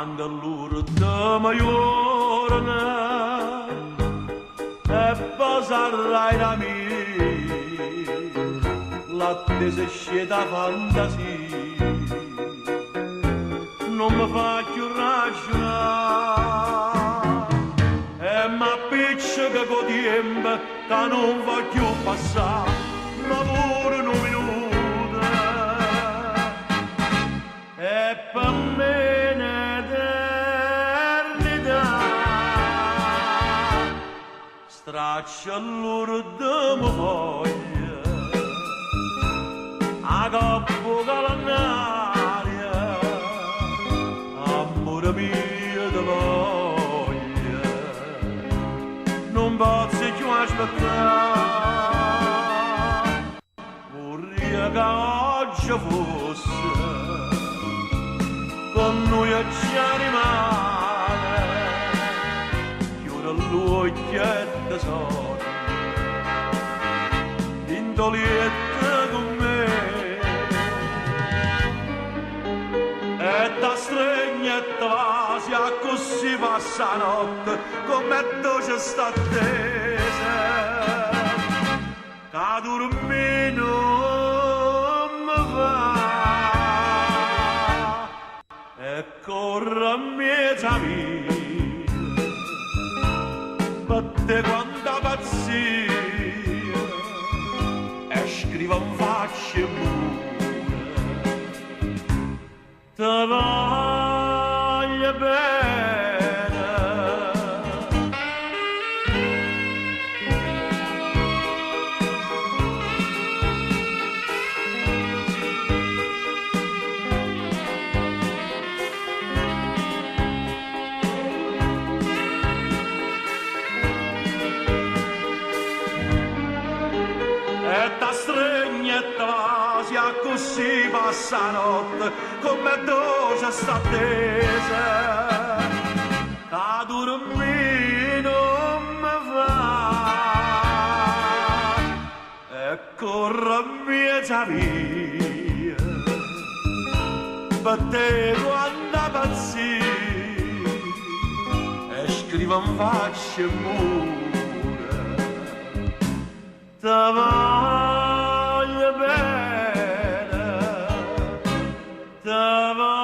quando l'urto mi iorna e pasarrai da me l'attesa esce da fantasia non mi fa più ragionare e mi appiccica con tempo che non voglio passare ma pure un minuto e per me un'eternità straccia l'urto mi voglia a capo calendaria amore mio di voglia non posso più aspettare vorrei che oggi fosse con noi a già rimane chiude l'occhio e te sono indolietta con me e ta stregna e te va si così passa la notte come dolce sta attesa che dormire non mi fa e corre a mezza via batte quanta pazzia e scrive in faccia e te voglio bene e ta stregnetta si così passa la notte come dolce sta attesa che dormire non mi fa e corre a mezza via batte quanta pazzia e scrive in faccia e mura te voglio bene te voglio